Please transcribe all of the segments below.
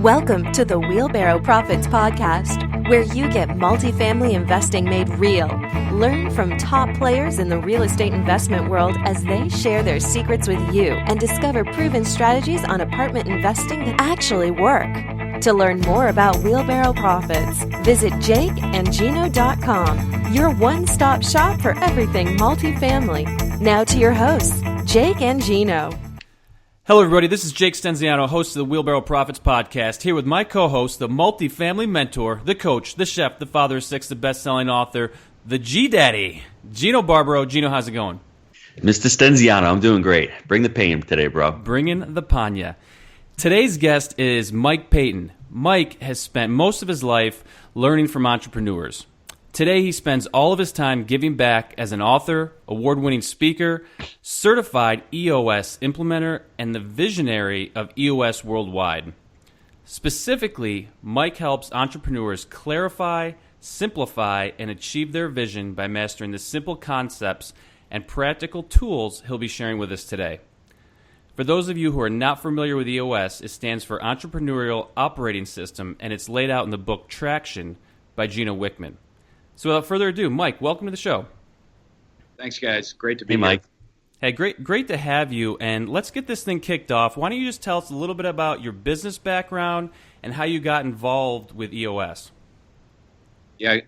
Welcome to the Wheelbarrow Profits Podcast, where you get multifamily investing made real. Learn from top players in the real estate investment world as they share their secrets with you and discover proven strategies on apartment investing that actually work. To learn more about Wheelbarrow Profits, visit jakeandgino.com, your one-stop shop for everything multifamily. Now to your hosts, Jake and Gino. Hello, everybody. This is Jake Stenziano, host of the Wheelbarrow Profits Podcast, here with my co-host, the multifamily mentor, the coach, the chef, the father of six, the best-selling author, the G-Daddy, Gino Barbaro. Gino, how's it going? Mr. Stenziano, I'm doing great. Bring the pain today, bro. Bringing the panya. Today's guest is Mike Paton. Mike has spent most of his life learning from entrepreneurs. Today, he spends all of his time giving back as an author, award-winning speaker, certified EOS implementer, and the visionary of EOS Worldwide. Specifically, Mike helps entrepreneurs clarify, simplify, and achieve their vision by mastering the simple concepts and practical tools he'll be sharing with us today. For those of you who are not familiar with EOS, it stands for Entrepreneurial Operating System, and it's laid out in the book Traction by Gino Wickman. So without further ado, Mike, welcome to the show. Thanks, guys. Great to be here. Mike. Hey, great to have you, and let's get this thing kicked off. Why don't you just tell us a little bit about your business background and how you got involved with EOS? Yeah,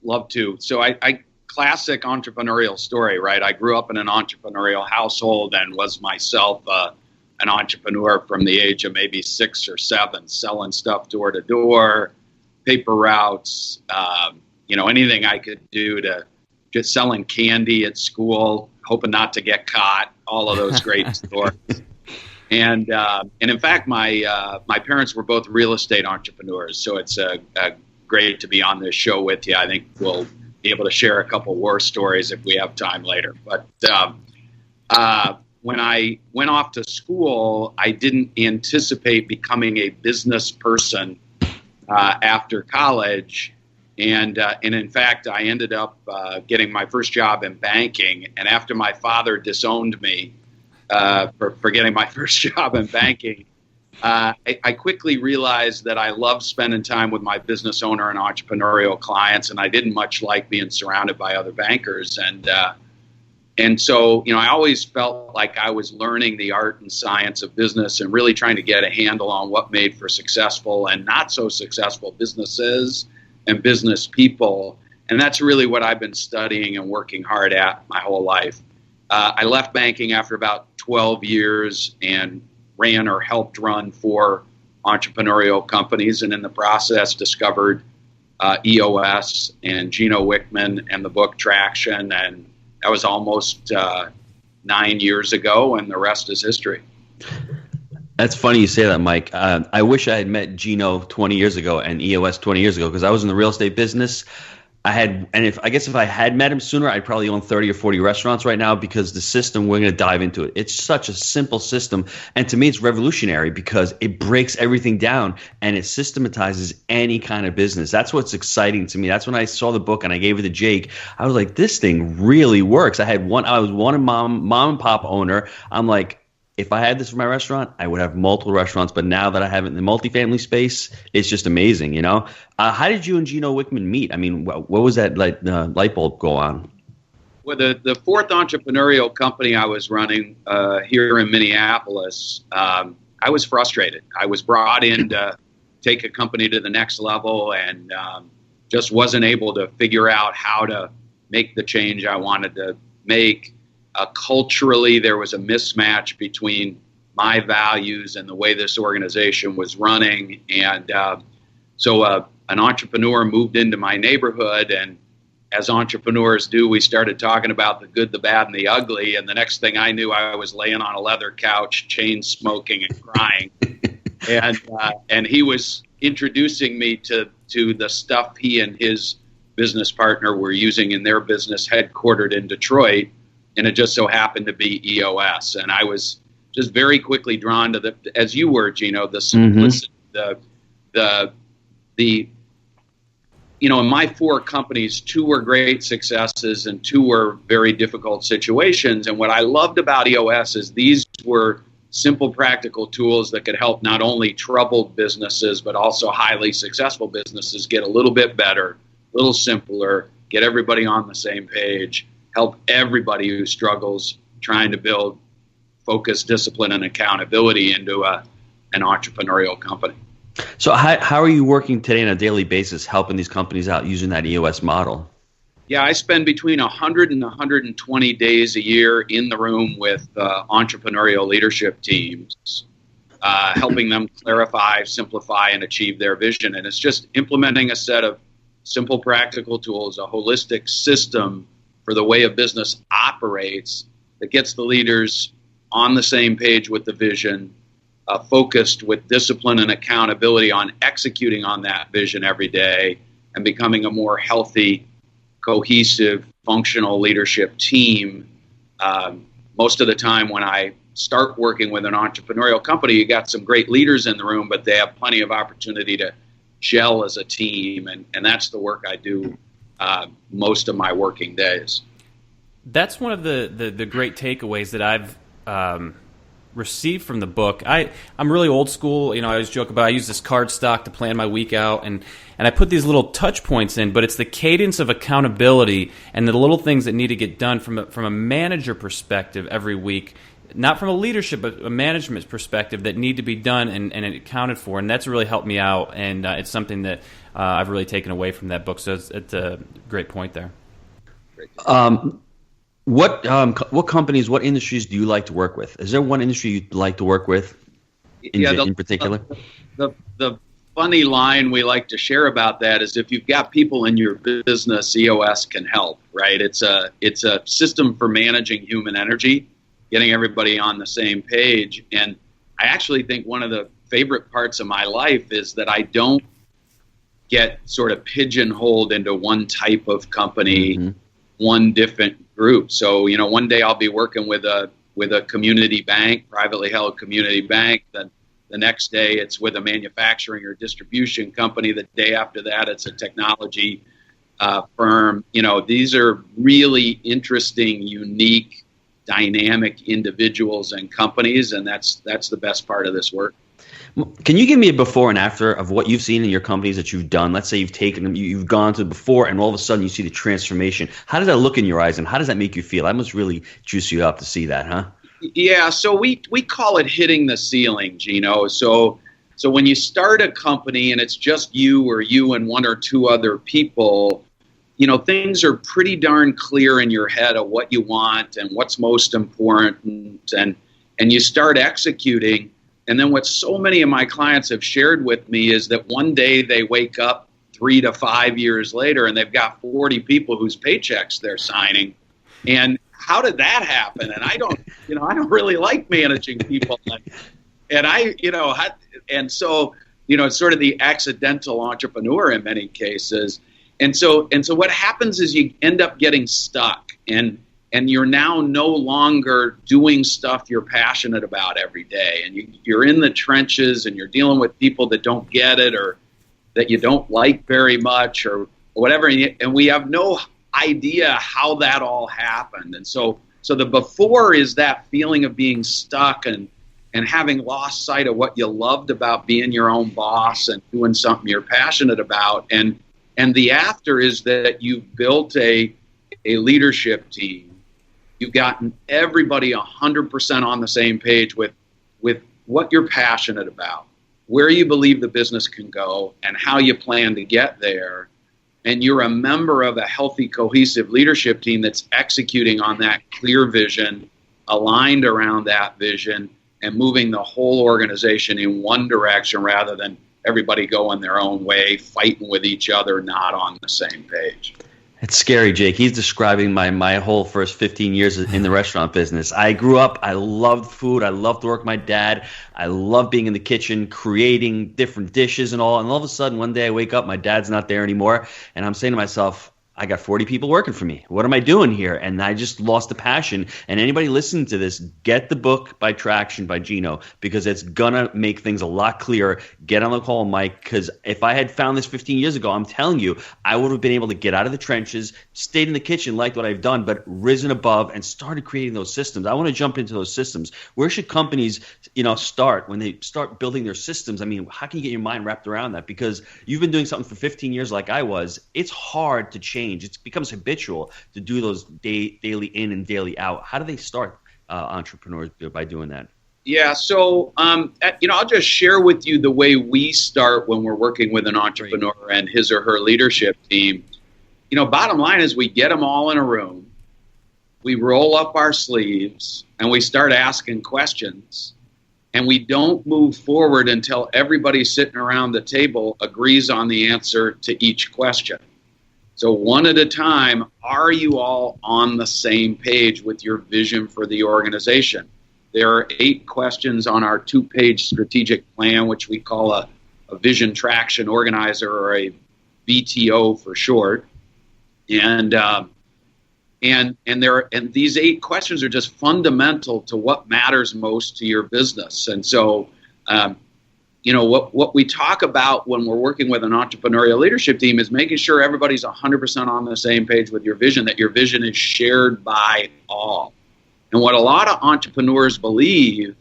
love to. So I classic entrepreneurial story, right? I grew up in an entrepreneurial household and was myself an entrepreneur from the age of maybe 6 or 7, selling stuff door to door, paper routes, anything I could do to just selling candy at school, hoping not to get caught, all of those great stories. And in fact, my parents were both real estate entrepreneurs, so it's great to be on this show with you. I think we'll be able to share a couple war stories if we have time later. But when I went off to school, I didn't anticipate becoming a business person after college. And in fact, I ended up getting my first job in banking. And after my father disowned me for getting my first job in banking, I quickly realized that I loved spending time with my business owner and entrepreneurial clients, and I didn't much like being surrounded by other bankers. And so, I always felt like I was learning the art and science of business and really trying to get a handle on what made for successful and not so successful businesses and business people. And that's really what I've been studying and working hard at my whole life. I left banking after about 12 years and ran or helped run 4 entrepreneurial companies, and in the process discovered EOS and Gino Wickman and the book Traction. And that was almost 9 years ago, and the rest is history. That's funny you say that, Mike. I wish I had met Gino 20 years ago and EOS 20 years ago, because I was in the real estate business. If I had met him sooner, I'd probably own 30 or 40 restaurants right now, because the system, we're going to dive into it. It's such a simple system. And to me, it's revolutionary because it breaks everything down and it systematizes any kind of business. That's what's exciting to me. That's when I saw the book and I gave it to Jake. I was like, this thing really works. I was one mom and pop owner. I'm like, if I had this for my restaurant, I would have multiple restaurants. But now that I have it in the multifamily space, it's just amazing, How did you and Gino Wickman meet? I mean, what was that light bulb go on? Well, the 4th entrepreneurial company I was running here in Minneapolis, I was frustrated. I was brought in to take a company to the next level and just wasn't able to figure out how to make the change I wanted to make. Culturally, there was a mismatch between my values and the way this organization was running. And so an entrepreneur moved into my neighborhood, and as entrepreneurs do, we started talking about the good, the bad, and the ugly. And the next thing I knew, I was laying on a leather couch, chain smoking and crying. And he was introducing me to the stuff he and his business partner were using in their business headquartered in Detroit. And it just so happened to be EOS. And I was just very quickly drawn to as you were, Gino, the simplicity, in my 4 companies, 2 were great successes and 2 were very difficult situations. And what I loved about EOS is these were simple, practical tools that could help not only troubled businesses, but also highly successful businesses get a little bit better, a little simpler, get everybody on the same page, help everybody who struggles trying to build focus, discipline, and accountability into an entrepreneurial company. So how are you working today on a daily basis helping these companies out using that EOS model? Yeah, I spend between 100 and 120 days a year in the room with entrepreneurial leadership teams, helping them clarify, simplify, and achieve their vision. And it's just implementing a set of simple, practical tools, a holistic system for the way a business operates that gets the leaders on the same page with the vision, focused with discipline and accountability on executing on that vision every day and becoming a more healthy, cohesive, functional leadership team. Most of the time when I start working with an entrepreneurial company, you got some great leaders in the room, but they have plenty of opportunity to gel as a team, and that's the work I do most of my working days. That's one of the great takeaways that I've received from the book. I'm really old school. I always joke about I use this card stock to plan my week out, and I put these little touch points in, but it's the cadence of accountability and the little things that need to get done from a manager perspective every week, not from a leadership, but a management perspective that need to be done and accounted for. And that's really helped me out, and it's something that I've really taken away from that book. So it's a great point there. What companies, what industries do you like to work with? Is there one industry you'd like to work with in particular? The funny line we like to share about that is if you've got people in your business, EOS can help, right? It's a system for managing human energy, getting everybody on the same page. And I actually think one of the favorite parts of my life is that I don't get sort of pigeonholed into one type of company, one different group. So, one day I'll be working with a community bank, privately held community bank. Then the next day it's with a manufacturing or distribution company. The day after that it's a technology firm. These are really interesting, unique, dynamic individuals and companies, and that's the best part of this work. Can you give me a before and after of what you've seen in your companies that you've done? Let's say you've taken them, you've gone to before, and all of a sudden you see the transformation. How does that look in your eyes, and how does that make you feel? That must really juice you up to see that, huh? Yeah, so we call it hitting the ceiling, Gino. So when you start a company and it's just you and one or two other people, things are pretty darn clear in your head of what you want and what's most important, and you start executing. And then what so many of my clients have shared with me is that one day they wake up 3 to 5 years later and they've got 40 people whose paychecks they're signing. And how did that happen? And I don't really like managing people. And so it's sort of the accidental entrepreneur in many cases. And so what happens is you end up getting stuck, and you're now no longer doing stuff you're passionate about every day. And you're in the trenches and you're dealing with people that don't get it or that you don't like very much or whatever. And we have no idea how that all happened. And so the before is that feeling of being stuck and having lost sight of what you loved about being your own boss and doing something you're passionate about. And the after is that you've built a leadership team. You've gotten everybody 100% on the same page with what you're passionate about, where you believe the business can go, and how you plan to get there. And you're a member of a healthy, cohesive leadership team that's executing on that clear vision, aligned around that vision, and moving the whole organization in one direction rather than everybody going their own way, fighting with each other, not on the same page. It's scary, Jake. He's describing my whole first 15 years in the restaurant business. I grew up, I loved food, I loved to work with my dad, I loved being in the kitchen, creating different dishes and all of a sudden one day I wake up, my dad's not there anymore, and I'm saying to myself, I got 40 people working for me. What am I doing here? And I just lost the passion. And anybody listening to this, get the book by Traction by Gino, because it's going to make things a lot clearer. Get on the call, Mike, because if I had found this 15 years ago, I'm telling you, I would have been able to get out of the trenches, stayed in the kitchen, liked what I've done, but risen above and started creating those systems. I want to jump into those systems. Where should companies, start when they start building their systems? I mean, how can you get your mind wrapped around that? Because you've been doing something for 15 years like I was. It's hard to change. It becomes habitual to do those daily in and daily out. How do they start entrepreneurs by doing that? Yeah, so I'll just share with you the way we start when we're working with an entrepreneur and his or her leadership team. Bottom line is we get them all in a room, we roll up our sleeves, and we start asking questions. And we don't move forward until everybody sitting around the table agrees on the answer to each question. So one at a time, are you all on the same page with your vision for the organization? There are 8 questions on our 2-page strategic plan, which we call a vision traction organizer, or a VTO for short. And these 8 questions are just fundamental to what matters most to your business. And so, what we talk about when we're working with an entrepreneurial leadership team is making sure everybody's 100% on the same page with your vision, that your vision is shared by all. And what a lot of entrepreneurs believe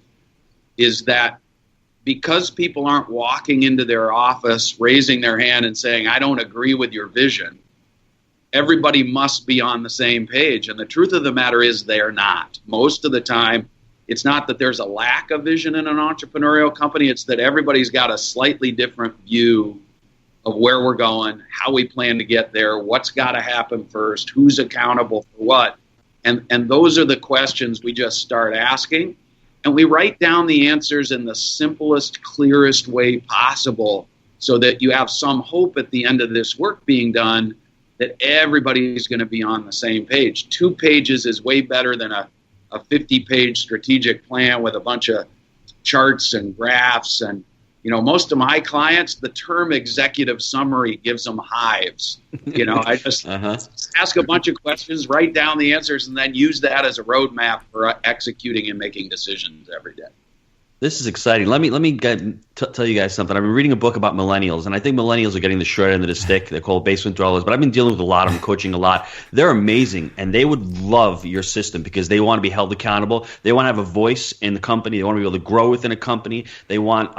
is that because people aren't walking into their office, raising their hand and saying, I don't agree with your vision, everybody must be on the same page. And the truth of the matter is they're not. Most of the time, it's not that there's a lack of vision in an entrepreneurial company. It's that everybody's got a slightly different view of where we're going, how we plan to get there, what's got to happen first, who's accountable for what. And those are the questions we just start asking. And we write down the answers in the simplest, clearest way possible so that you have some hope at the end of this work being done that everybody's going to be on the same page. 2 pages is way better than a 50-page strategic plan with a bunch of charts and graphs. And, most of my clients, the term executive summary gives them hives. I just ask a bunch of questions, write down the answers, and then use that as a roadmap for executing and making decisions every day. This is exciting. Let me tell you guys something. I've been reading a book about millennials, and I think millennials are getting the short end of the stick. They're called basement dwellers, but I've been dealing with a lot of them, coaching a lot. They're amazing, and they would love your system because they want to be held accountable. They want to have a voice in the company. They want to be able to grow within a company. They want,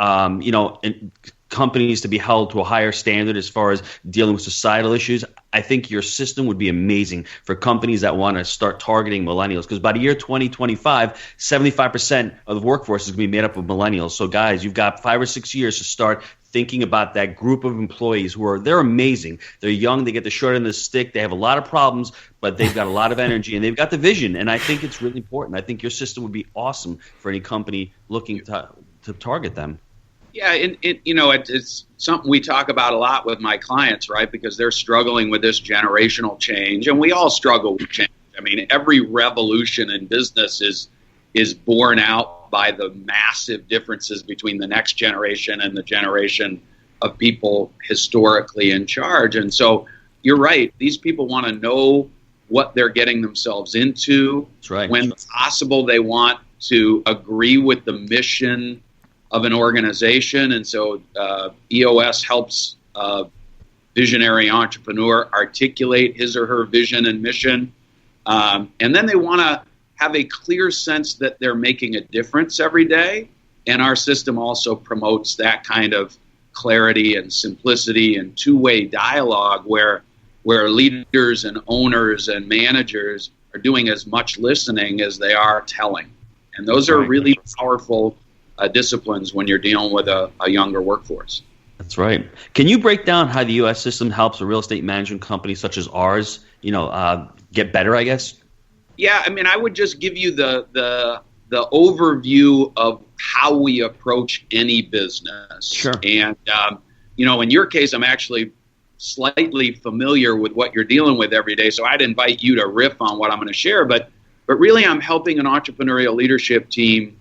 companies to be held to a higher standard as far as dealing with societal issues. I think your system would be amazing for companies that want to start targeting millennials, because by the year 2025, 75% of the workforce is going to be made up of millennials. So guys, you've got 5 or 6 years to start thinking about that group of employees they're amazing. They're young. They get the short end of the stick. They have a lot of problems, but they've got a lot of energy and they've got the vision. And I think it's really important. I think your system would be awesome for any company looking to target them. Yeah, it's something we talk about a lot with my clients, right? Because they're struggling with this generational change, and we all struggle with change. I mean, every revolution in business is borne out by the massive differences between the next generation and the generation of people historically in charge. And so you're right. These people want to know what they're getting themselves into. That's right. When possible, they want to agree with the mission of an organization. And so EOS helps a visionary entrepreneur articulate his or her vision and mission. And then they want to have a clear sense that they're making a difference every day. And our system also promotes that kind of clarity and simplicity and two-way dialogue where leaders and owners and managers are doing as much listening as they are telling. And those are really powerful disciplines when you're dealing with a younger workforce. That's right. Can you break down how the U.S. system helps a real estate management company such as ours, get better, I guess? Yeah, I mean, I would just give you the overview of how we approach any business. Sure. And, in your case, I'm actually slightly familiar with what you're dealing with every day, so I'd invite you to riff on what I'm going to share. But really, I'm helping an entrepreneurial leadership team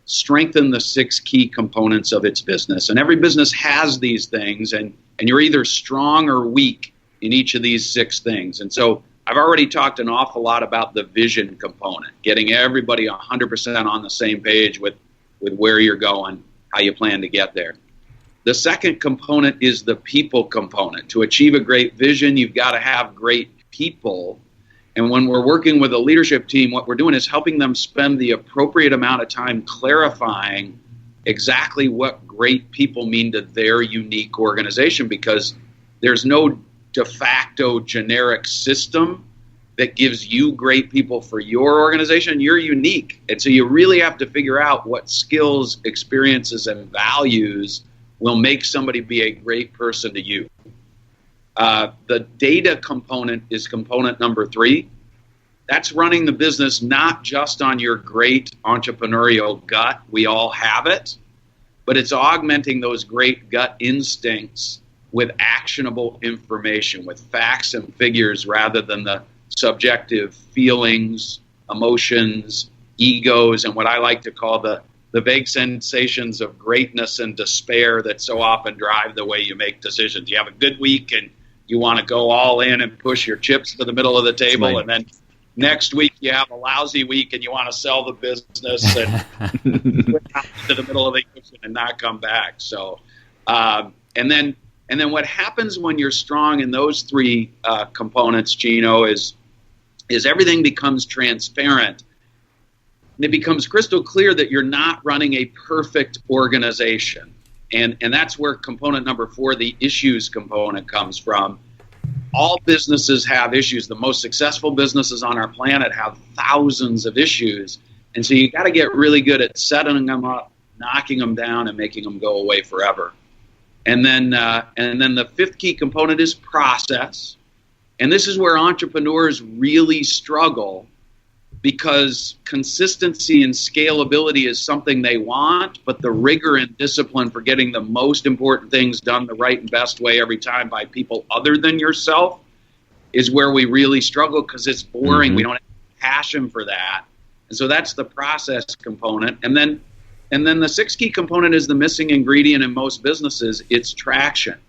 strengthen the 6 key components of its business. And every business has these things, and you're either strong or weak in each of these 6 things. And so I've already talked an awful lot about the vision component, getting everybody 100% on the same page with where you're going, how you plan to get there. The second component is the people component. To achieve a great vision, you've got to have great people. And when we're working with a leadership team, what we're doing is helping them spend the appropriate amount of time clarifying exactly what great people mean to their unique organization, because there's no de facto generic system that gives you great people for your organization. You're unique. And so you really have to figure out what skills, experiences, and values will make somebody be a great person to you. The data component is component number 3. That's running the business not just on your great entrepreneurial gut. We all have it. But it's augmenting those great gut instincts with actionable information, with facts and figures rather than the subjective feelings, emotions, egos, and what I like to call the vague sensations of greatness and despair that so often drive the way you make decisions. You have a good week and you want to go all in and push your chips to the middle of the table, right. And then next week you have a lousy week and you want to sell the business and to the middle of the ocean and not come back. So, and then what happens when you're strong in those 3 components, Gino, is everything becomes transparent. And it becomes crystal clear that you're not running a perfect organization. And that's where component number 4, the issues component, comes from. All businesses have issues. The most successful businesses on our planet have thousands of issues. And so you got to get really good at setting them up, knocking them down, and making them go away forever. And then the 5th key component is process. And this is where entrepreneurs really struggle, because consistency and scalability is something they want, but the rigor and discipline for getting the most important things done the right and best way every time by people other than yourself is where we really struggle, because it's boring. Mm-hmm. We don't have passion for that. And so that's the process component. And then the 6th key component is the missing ingredient in most businesses. It's traction.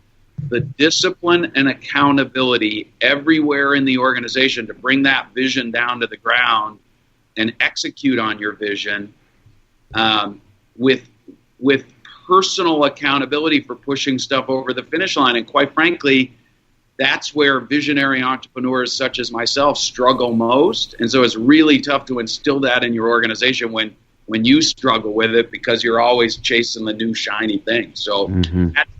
The discipline and accountability everywhere in the organization to bring that vision down to the ground and execute on your vision with personal accountability for pushing stuff over the finish line. And quite frankly, that's where visionary entrepreneurs such as myself struggle most. And so it's really tough to instill that in your organization when you struggle with it, because you're always chasing the new shiny thing. So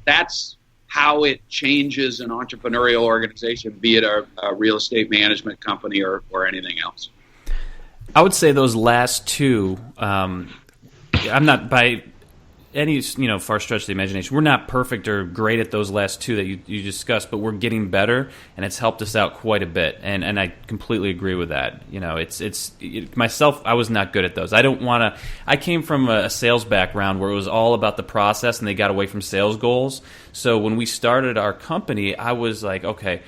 that's how it changes an entrepreneurial organization, be it a real estate management company or anything else. I would say those last 2, I'm not by any far stretch of the imagination, we're not perfect or great at those last 2 that you discussed, but we're getting better, and it's helped us out quite a bit. And I completely agree with that. It's myself, I was not good at those. I came from a sales background where it was all about the process, and they got away from sales goals. So when we started our company, I was like, okay,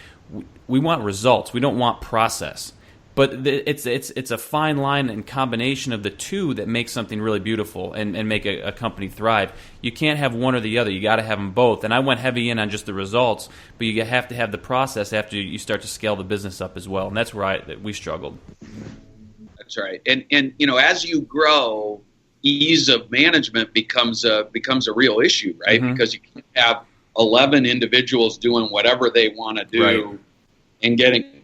we want results. We don't want process. But it's a fine line and combination of the 2 that makes something really beautiful and make a company thrive. You can't have one or the other. You got to have them both. And I went heavy in on just the results, but you have to have the process after you start to scale the business up as well. And that's where we struggled. That's right. And as you grow, ease of management becomes a real issue, right? Mm-hmm. Because you can't have 11 individuals doing whatever they want to do, right, and getting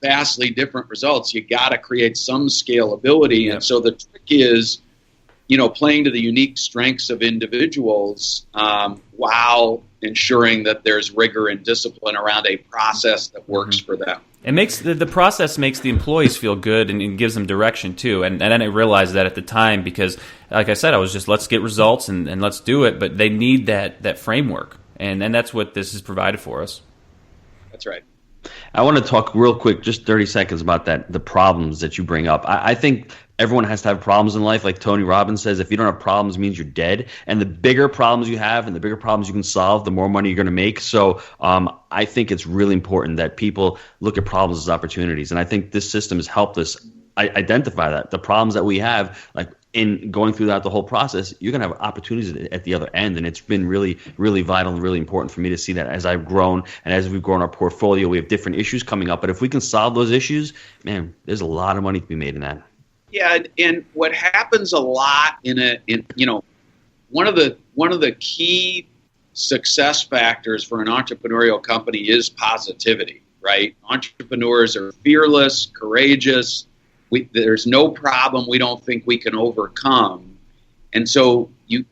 vastly different results. You got to create some scalability. Yep. And so the trick is, playing to the unique strengths of individuals while ensuring that there's rigor and discipline around a process that works for them. It makes the process makes the employees feel good and gives them direction too. And then I realized that at the time, because like I said, I was just, let's get results and let's do it. But they need that framework. And that's what this has provided for us. That's right. I want to talk real quick, just 30 seconds about the problems that you bring up. I think everyone has to have problems in life. Like Tony Robbins says, if you don't have problems, it means you're dead. And the bigger problems you have and the bigger problems you can solve, the more money you're going to make. So I think it's really important that people look at problems as opportunities. And I think this system has helped us identify that. The problems that we have, like in going through the whole process, you're going to have opportunities at the other end. And it's been really, really vital and really important for me to see that as I've grown and as we've grown our portfolio, we have different issues coming up. But if we can solve those issues, man, there's a lot of money to be made in that. Yeah, and what happens a lot one of the key success factors for an entrepreneurial company is positivity, right? Entrepreneurs are fearless, courageous. There's no problem we don't think we can overcome. And so you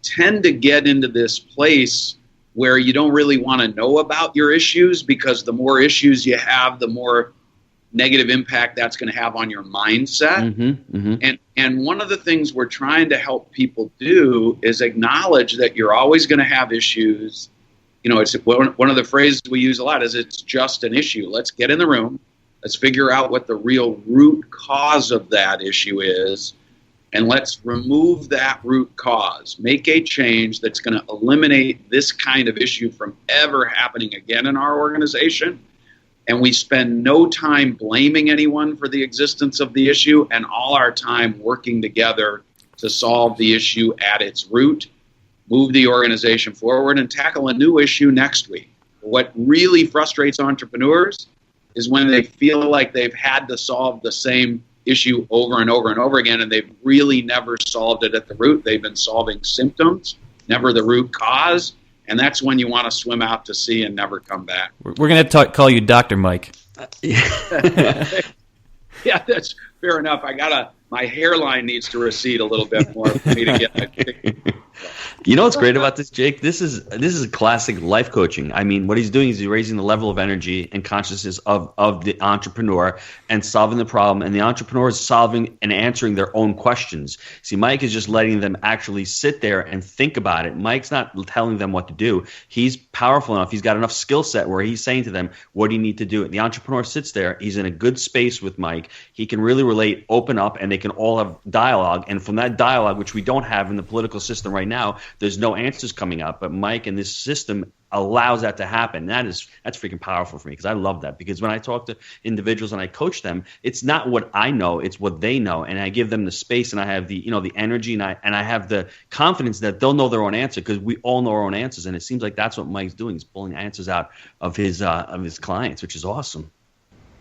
tend to get into this place where you don't really want to know about your issues, because the more issues you have, the more negative impact that's going to have on your mindset. And one of the things we're trying to help people do is acknowledge that you're always going to have issues. It's one of the phrases we use a lot is it's just an issue. Let's get in the room. Let's figure out what the real root cause of that issue is, and let's remove that root cause. Make a change that's going to eliminate this kind of issue from ever happening again in our organization. And we spend no time blaming anyone for the existence of the issue, and all our time working together to solve the issue at its root, move the organization forward, and tackle a new issue next week. What really frustrates entrepreneurs is when they feel like they've had to solve the same issue over and over and over again, and they've really never solved it at the root. They've been solving symptoms, never the root cause. And that's when you want to swim out to sea and never come back. We're going to call you Dr. Mike. Yeah, that's fair enough. My hairline needs to recede a little bit more for me to get You know what's great about this, Jake? This is a classic life coaching. I mean, what he's doing is he's raising the level of energy and consciousness of the entrepreneur and solving the problem. And the entrepreneur is solving and answering their own questions. See, Mike is just letting them actually sit there and think about it. Mike's not telling them what to do. He's powerful enough. He's got enough skill set where he's saying to them, what do you need to do? The entrepreneur sits there. He's in a good space with Mike. He can really relate, open up, and they can all have dialogue. And from that dialogue, which we don't have in the political system right now, there's no answers coming up. But Mike and this system allows that to happen. That's freaking powerful for me, because I love that. Because when I talk to individuals and I coach them, it's not what I know, it's what they know, and I give them the space, and I have the energy, and I have the confidence that they'll know their own answer, because we all know our own answers. And it seems like that's what Mike's doing. He's pulling answers out of his clients, which is awesome.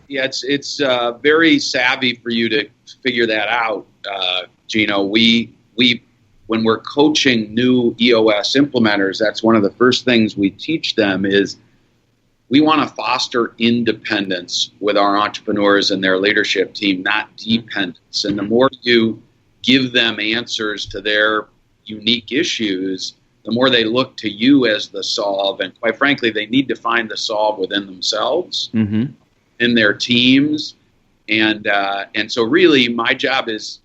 Yeah, it's very savvy for you to figure that out, Gino. We when we're coaching new EOS implementers, that's one of the first things we teach them is we want to foster independence with our entrepreneurs and their leadership team, not dependence. And the more you give them answers to their unique issues, the more they look to you as the solve. And quite frankly, they need to find the solve within themselves, in their teams. And so really my job is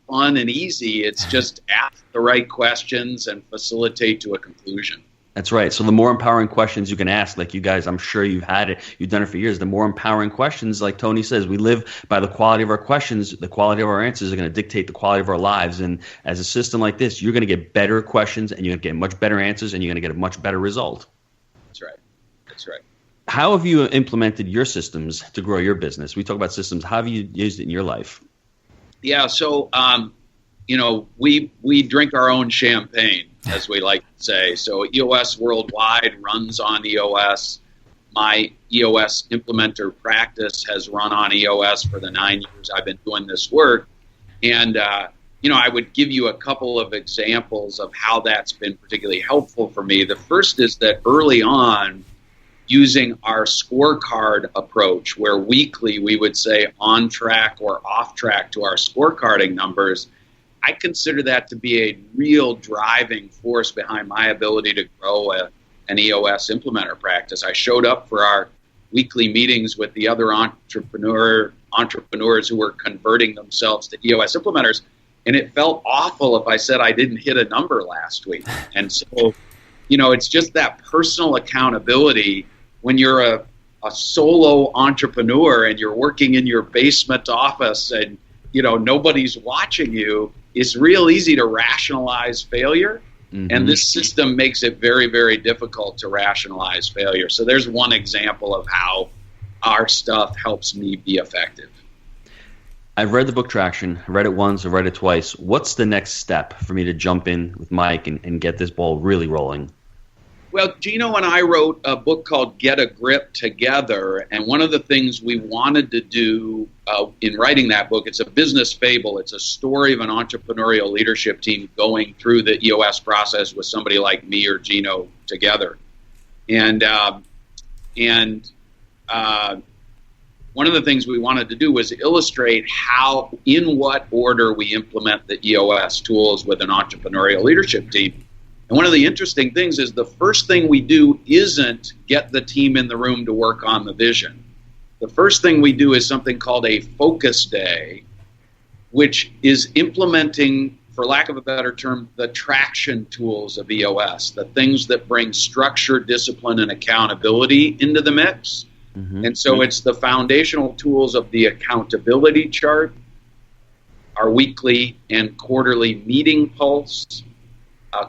fun and easy. It's just ask the right questions and facilitate to a conclusion. That's right. So the more empowering questions you can ask, like you guys, I'm sure you've had it, you've done it for years, the more empowering questions, like Tony says, we live by the quality of our questions. The quality of our answers are going to dictate the quality of our lives. And as a system like this, you're going to get better questions, and you're going to get much better answers, and you're going to get a much better result. That's right. That's right. How have you implemented your systems to grow your business? We talk about systems. How have you used it in your life? Yeah, so, we drink our own champagne, as we like to say. So EOS Worldwide runs on EOS. My EOS implementer practice has run on EOS for the 9 years I've been doing this work. And, I would give you a couple of examples of how that's been particularly helpful for me. The first is that early on, using our scorecard approach, where weekly we would say on track or off track to our scorecarding numbers, I consider that to be a real driving force behind my ability to grow an EOS implementer practice. I showed up for our weekly meetings with the other entrepreneurs who were converting themselves to EOS implementers, and it felt awful if I said I didn't hit a number last week. And so, it's just that personal accountability. When you're a solo entrepreneur and you're working in your basement office and, nobody's watching you, it's real easy to rationalize failure. And this system makes it very, very difficult to rationalize failure. So there's one example of how our stuff helps me be effective. I've read the book Traction. I read it once. I read it twice. What's the next step for me to jump in with Mike and get this ball really rolling? Well, Gino and I wrote a book called Get a Grip Together, and one of the things we wanted to do in writing that book, it's a business fable. It's a story of an entrepreneurial leadership team going through the EOS process with somebody like me or Gino together. And one of the things we wanted to do was illustrate how, in what order we implement the EOS tools with an entrepreneurial leadership team. And one of the interesting things is the first thing we do isn't get the team in the room to work on the vision. The first thing we do is something called a focus day, which is implementing, for lack of a better term, the traction tools of EOS, the things that bring structure, discipline, and accountability into the mix. Mm-hmm. And so it's the foundational tools of the accountability chart, our weekly and quarterly meeting pulse,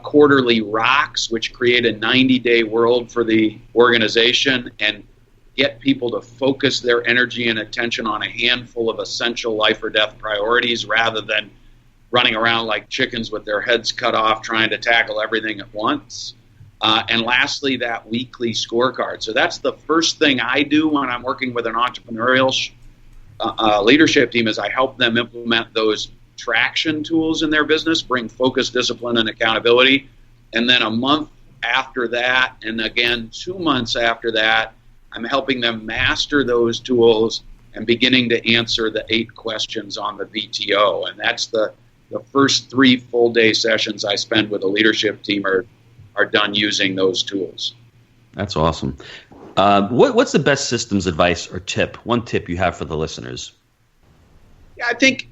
quarterly rocks, which create a 90-day world for the organization and get people to focus their energy and attention on a handful of essential life or death priorities rather than running around like chickens with their heads cut off trying to tackle everything at once. And lastly, that weekly scorecard. So that's the first thing I do when I'm working with an entrepreneurial leadership team is I help them implement those traction tools in their business, bring focus, discipline, and accountability. And then a month after that, and again 2 months after that, I'm helping them master those tools and beginning to answer the 8 questions on the VTO. And that's the first 3 full-day sessions I spend with a leadership team are done using those tools. That's awesome. What's the best systems advice or tip? One tip you have for the listeners? Yeah, I think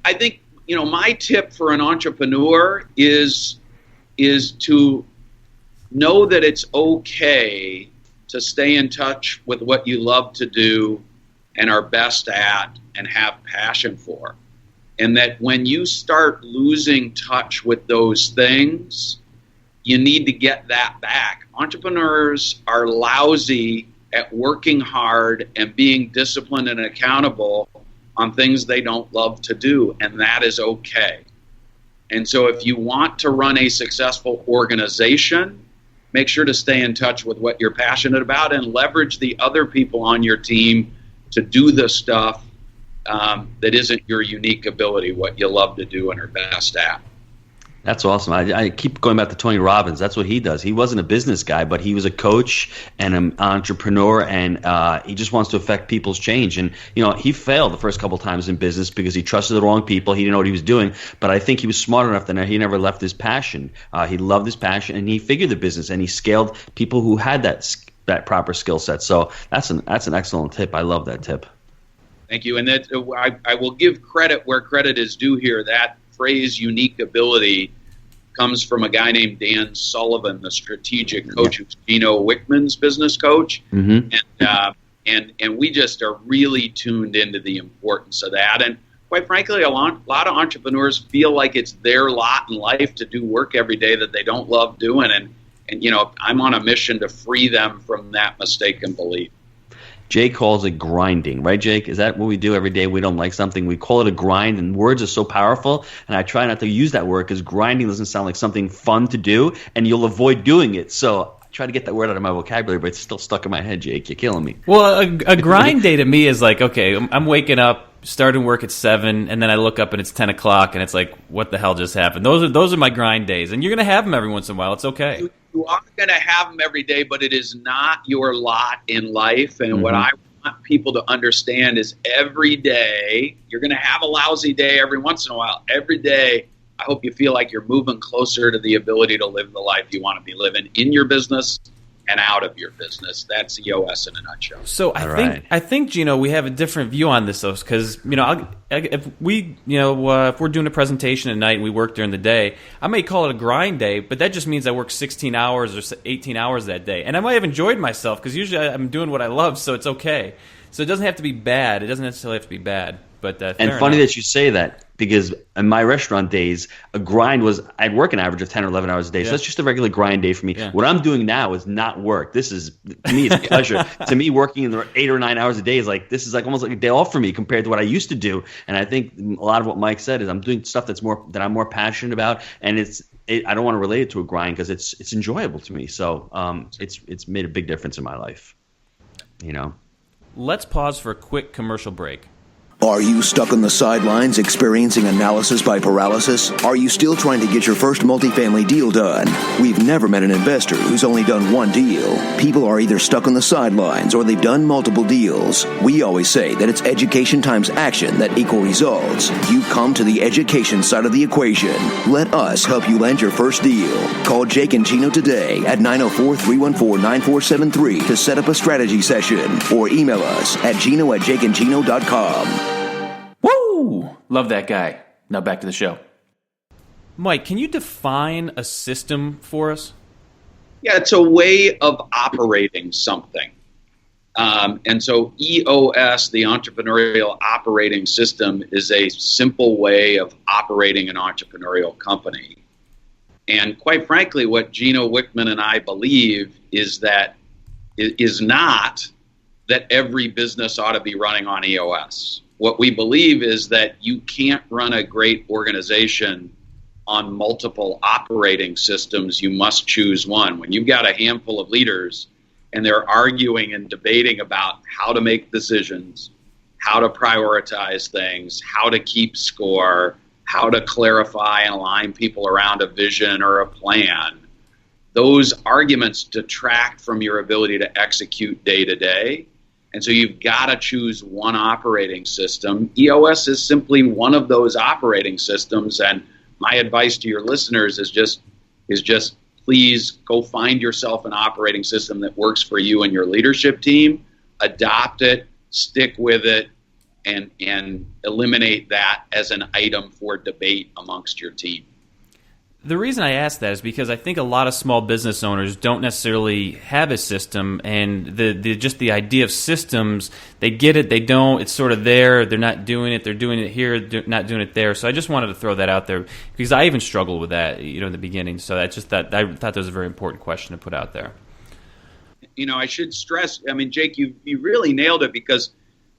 my tip for an entrepreneur is to know that it's okay to stay in touch with what you love to do and are best at and have passion for. And that when you start losing touch with those things, you need to get that back. Entrepreneurs are lousy at working hard and being disciplined and accountable on things they don't love to do, and that is okay. And so if you want to run a successful organization, make sure to stay in touch with what you're passionate about and leverage the other people on your team to do the stuff that isn't your unique ability, what you love to do and are best at. That's awesome. I keep going back to Tony Robbins. That's what he does. He wasn't a business guy, but he was a coach and an entrepreneur, and he just wants to affect people's change. And, he failed the first couple times in business because he trusted the wrong people. He didn't know what he was doing, but I think he was smart enough that he never left his passion. He loved his passion, and he figured the business, and he scaled people who had that proper skill set. So that's an excellent tip. I love that tip. Thank you. And that I will give credit where credit is due here. That phrase unique ability comes from a guy named Dan Sullivan, the strategic coach, who's Gino Wickman's business coach. Mm-hmm. And we just are really tuned into the importance of that. And quite frankly, a lot of entrepreneurs feel like it's their lot in life to do work every day that they don't love doing. And I'm on a mission to free them from that mistaken belief. Jake calls it grinding, right, Jake? Is that what we do every day? We don't like something. We call it a grind, and words are so powerful, and I try not to use that word because grinding doesn't sound like something fun to do, and you'll avoid doing it. So I try to get that word out of my vocabulary, but it's still stuck in my head, Jake. You're killing me. Well, a grind day to me is like, okay, I'm waking up, starting work at 7, and then I look up and it's 10 o'clock, and it's like, what the hell just happened? Those are my grind days, and you're going to have them every once in a while. It's okay. You are going to have them every day, but it is not your lot in life. And what I want people to understand is every day, you're going to have a lousy day every once in a while. Every day, I hope you feel like you're moving closer to the ability to live the life you want to be living in your business and out of your business. That's EOS in a nutshell. So I think Gino, we have a different view on this, though, because if we're doing a presentation at night and we work during the day, I may call it a grind day, but that just means I work 16 hours or 18 hours that day, and I might have enjoyed myself because usually I'm doing what I love, so it's okay. So it doesn't have to be bad. It doesn't necessarily have to be bad. But and funny that you say that, because in my restaurant days, a grind was I'd work an average of 10 or 11 hours a day. So that's just a regular grind day for me. What I'm doing now is not work. This is, to me, it's pleasure. To me, working in the 8 or 9 hours a day is like, this is like almost like a day off for me compared to what I used to do. And I think a lot of what Mike said is I'm doing stuff that I'm more passionate about, and I don't want to relate it to a grind because it's enjoyable to me. So it's made a big difference in my life. Let's pause for a quick commercial break. Are you stuck on the sidelines experiencing analysis by paralysis? Are you still trying to get your first multifamily deal done? We've never met an investor who's only done one deal. People are either stuck on the sidelines or they've done multiple deals. We always say that it's education times action that equal results. You've come to the education side of the equation. Let us help you land your first deal. Call Jake and Gino today at 904-314-9473 to set up a strategy session, or email us at gino@jakeandgino.com. Woo! Love that guy. Now back to the show. Mike, can you define a system for us? Yeah, it's a way of operating something. And so EOS, the Entrepreneurial Operating System, is a simple way of operating an entrepreneurial company. And quite frankly, what Gino Wickman and I believe is that it is not that every business ought to be running on EOS. What we believe is that you can't run a great organization on multiple operating systems. You must choose one. When you've got a handful of leaders and they're arguing and debating about how to make decisions, how to prioritize things, how to keep score, how to clarify and align people around a vision or a plan, those arguments detract from your ability to execute day to day. And so you've got to choose one operating system. EOS is simply one of those operating systems. And my advice to your listeners is just please go find yourself an operating system that works for you and your leadership team. Adopt it, stick with it, and eliminate that as an item for debate amongst your team. The reason I ask that is because I think a lot of small business owners don't necessarily have a system, and just the idea of systems, they get it, they don't, it's sort of there, they're not doing it, they're doing it here, they're not doing it there. So I just wanted to throw that out there because I even struggled with that, in the beginning. So I thought that was a very important question to put out there. I should stress, Jake, you really nailed it, because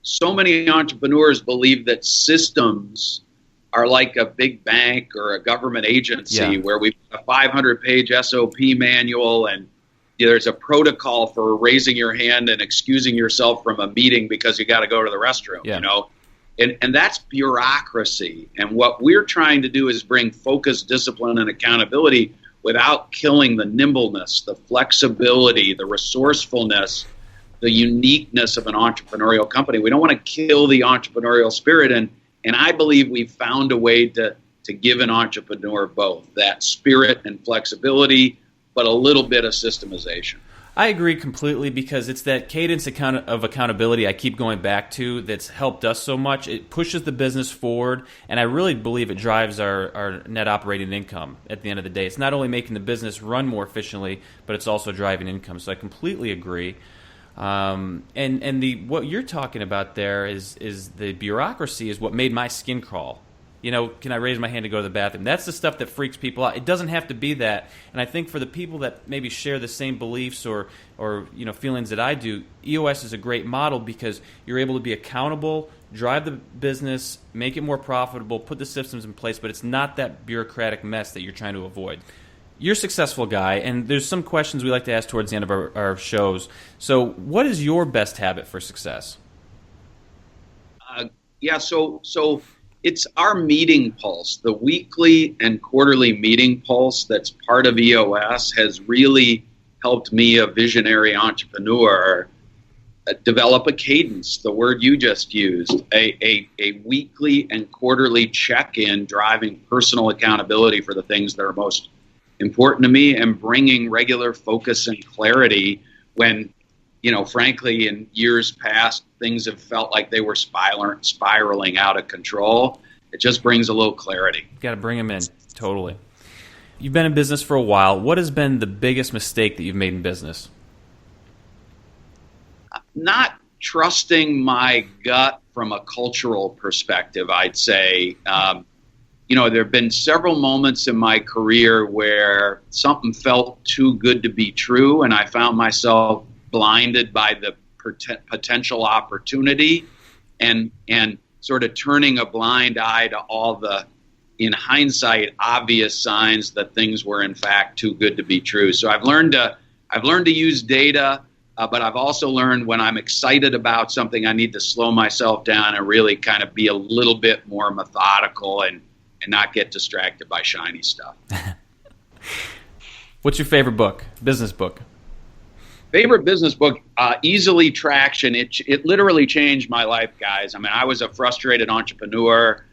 so many entrepreneurs believe that systems are like a big bank or a government agency where we've got a 500-page SOP manual and there's a protocol for raising your hand and excusing yourself from a meeting because you got to go to the restroom, And that's bureaucracy. And what we're trying to do is bring focus, discipline, and accountability without killing the nimbleness, the flexibility, the resourcefulness, the uniqueness of an entrepreneurial company. We don't want to kill the entrepreneurial spirit, and I believe we've found a way to give an entrepreneur both that spirit and flexibility, but a little bit of systemization. I agree completely, because it's that cadence of accountability I keep going back to that's helped us so much. It pushes the business forward, and I really believe it drives our net operating income at the end of the day. It's not only making the business run more efficiently, but it's also driving income. So I completely agree. And what you're talking about there is the bureaucracy is what made my skin crawl. Can I raise my hand to go to the bathroom? That's the stuff that freaks people out. It doesn't have to be that. And I think for the people that maybe share the same beliefs or feelings that I do, EOS is a great model because you're able to be accountable, drive the business, make it more profitable, put the systems in place, but it's not that bureaucratic mess that you're trying to avoid. You're a successful guy, and there's some questions we like to ask towards the end of our shows. So what is your best habit for success? So it's our meeting pulse. The weekly and quarterly meeting pulse that's part of EOS has really helped me, a visionary entrepreneur, develop a cadence, the word you just used, a weekly and quarterly check-in driving personal accountability for the things that are most important to me, and bringing regular focus and clarity when, frankly, in years past, things have felt like they were spiraling out of control. It just brings a little clarity. Got to bring them in, totally. You've been in business for a while. What has been the biggest mistake that you've made in business? Not trusting my gut from a cultural perspective, I'd say. there have been several moments in my career where something felt too good to be true, and I found myself blinded by the potential opportunity and sort of turning a blind eye to all the, in hindsight, obvious signs that things were in fact too good to be true. So I've learned to use data, but I've also learned when I'm excited about something, I need to slow myself down and really kind of be a little bit more methodical and not get distracted by shiny stuff. What's your favorite book, business book? Favorite business book, easily Traction. It literally changed my life, guys. I mean, I was a frustrated entrepreneur.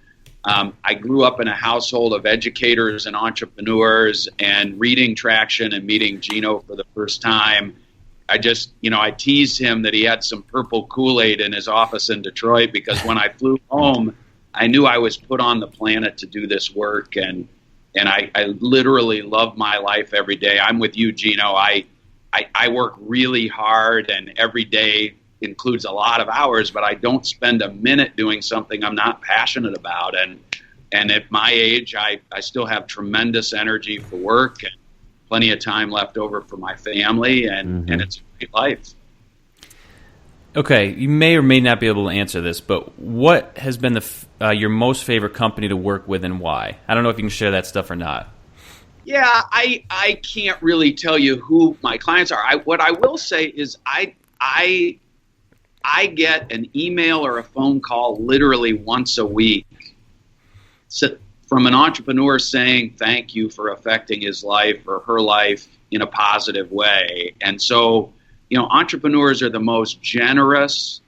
I grew up in a household of educators and entrepreneurs, and reading Traction and meeting Gino for the first time, I teased him that he had some purple Kool-Aid in his office in Detroit, because when I flew home, I knew I was put on the planet to do this work, and I literally love my life every day. I'm with you, Gino. I work really hard, and every day includes a lot of hours, but I don't spend a minute doing something I'm not passionate about. And at my age, I still have tremendous energy for work and plenty of time left over for my family, and it's a great life. Okay, you may or may not be able to answer this, but what has been your most favorite company to work with, and why? I don't know if you can share that stuff or not. Yeah, I can't really tell you who my clients are. What I will say is I get an email or a phone call literally once a week from an entrepreneur saying thank you for affecting his life or her life in a positive way. And so, entrepreneurs are the most generous,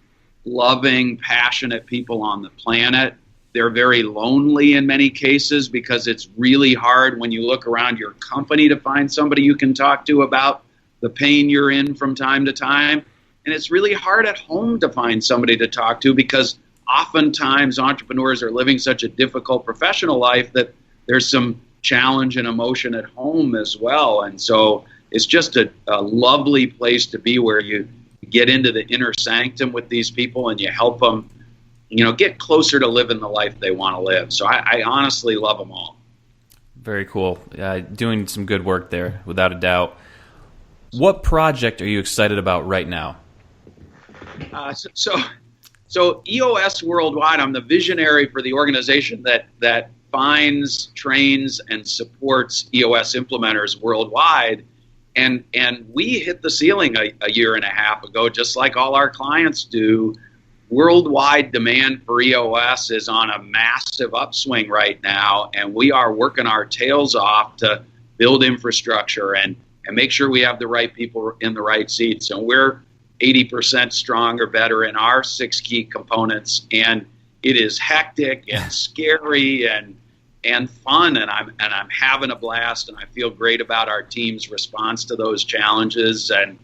loving, passionate people on the planet. They're very lonely in many cases, because it's really hard when you look around your company to find somebody you can talk to about the pain you're in from time to time. And it's really hard at home to find somebody to talk to, because oftentimes entrepreneurs are living such a difficult professional life that there's some challenge and emotion at home as well. And so it's just a lovely place to be, where you get into the inner sanctum with these people and you help them, get closer to living the life they want to live. So I honestly love them all. Very cool. Doing some good work there, without a doubt. What project are you excited about right now? So EOS Worldwide, I'm the visionary for the organization that finds, trains, and supports EOS implementers worldwide. And we hit the ceiling a year and a half ago, just like all our clients do. Worldwide demand for EOS is on a massive upswing right now, and we are working our tails off to build infrastructure and make sure we have the right people in the right seats. And we're 80% strong or better in our 6 key components, and it is hectic and scary and fun, and I'm having a blast, and I feel great about our team's response to those challenges, and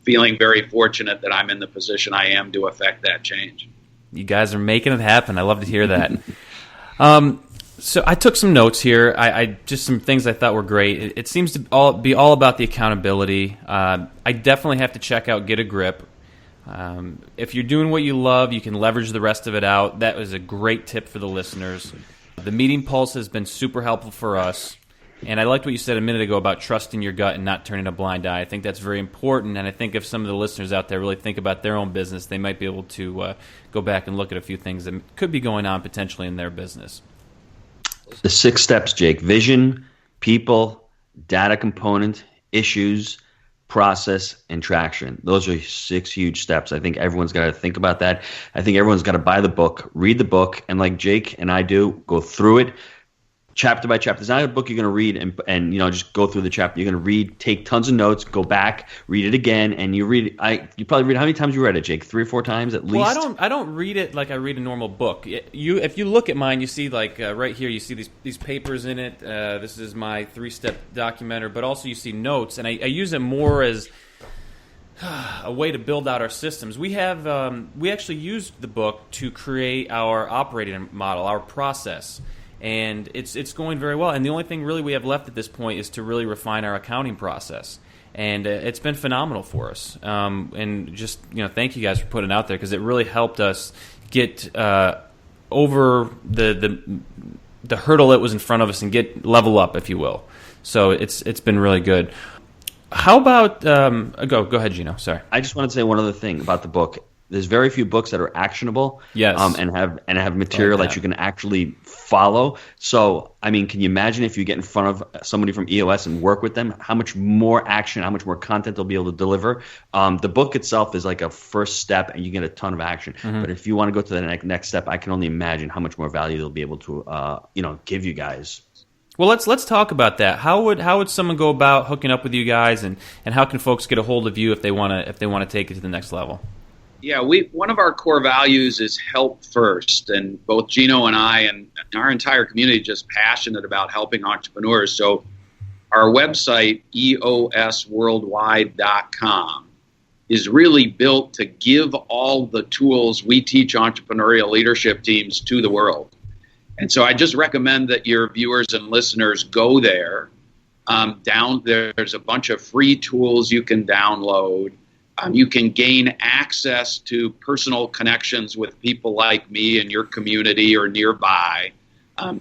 feeling very fortunate that I'm in the position I am to affect that change. You guys are making it happen. I love to hear that. So I took some notes here. I just some things I thought were great. It seems to be all about the accountability. I definitely have to check out Get a Grip. If you're doing what you love, you can leverage the rest of it out. That was a great tip for the listeners. The Meeting Pulse has been super helpful for us. And I liked what you said a minute ago about trusting your gut and not turning a blind eye. I think that's very important, and I think if some of the listeners out there really think about their own business, they might be able to go back and look at a few things that could be going on potentially in their business. The 6 steps, Jake: vision, people, data component, issues, process, and traction. Those are 6 huge steps. I think everyone's got to think about that. I think everyone's got to buy the book, read the book, and like Jake and I do, go through it chapter by chapter. It's not a book you're going to read and just go through the chapter. You're going to read, take tons of notes, go back, read it again, and you read it. You probably read, how many times you read it, Jake? 3 or 4 times at least? Well, I don't read it like I read a normal book. If you look at mine, you see right here, you see these papers in it. This is my 3-step documenter, but also you see notes, and I use it more as a way to build out our systems. We actually used the book to create our operating model, our process. And it's going very well. And the only thing really we have left at this point is to really refine our accounting process. And it's been phenomenal for us. And just thank you guys for putting it out there, because it really helped us get over the the hurdle that was in front of us and level up, if you will. So it's been really good. How about go ahead, Gino? Sorry, I just wanted to say one other thing about the book. There's very few books that are actionable, yes, and have material that you can actually follow. So, I mean, can you imagine if you get in front of somebody from EOS and work with them, how much more action, how much more content they'll be able to deliver? The book itself is like a first step, and you get a ton of action. Mm-hmm. But if you want to go to the next step, I can only imagine how much more value they'll be able to, give you guys. Well, let's talk about that. How would someone go about hooking up with you guys, and how can folks get a hold of you if they want to take it to the next level? Yeah, one of our core values is help first, and both Gino and I and our entire community are just passionate about helping entrepreneurs. So our website, EOSWorldwide.com, is really built to give all the tools we teach entrepreneurial leadership teams to the world. And so I just recommend that your viewers and listeners go there. There's a bunch of free tools you can download. You can gain access to personal connections with people like me in your community or nearby.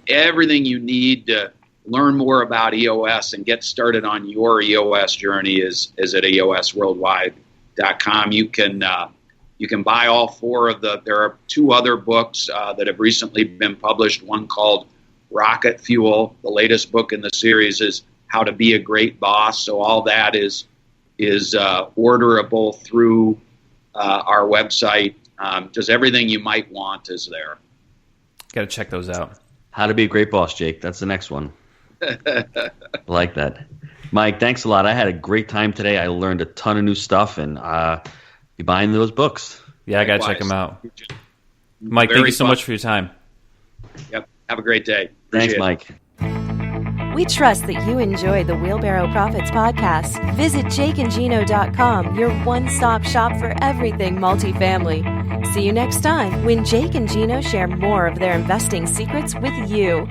Everything you need to learn more about EOS and get started on your EOS journey is at EOSWorldwide.com. You can buy all four of there are two other books that have recently been published. One called Rocket Fuel. The latest book in the series is How to Be a Great Boss. So all that is orderable through our website. Just everything you might want is there. Got to check those out. How to Be a Great Boss, Jake. That's the next one. I like that. Mike, thanks a lot. I had a great time today. I learned a ton of new stuff, and be buying those books. Yeah, I got to check them out. Mike, thank you so much for your time. Yep. Have a great day. Thanks, Mike. We trust that you enjoyed the Wheelbarrow Profits podcast. Visit jakeandgino.com, your one-stop shop for everything multifamily. See you next time when Jake and Gino share more of their investing secrets with you.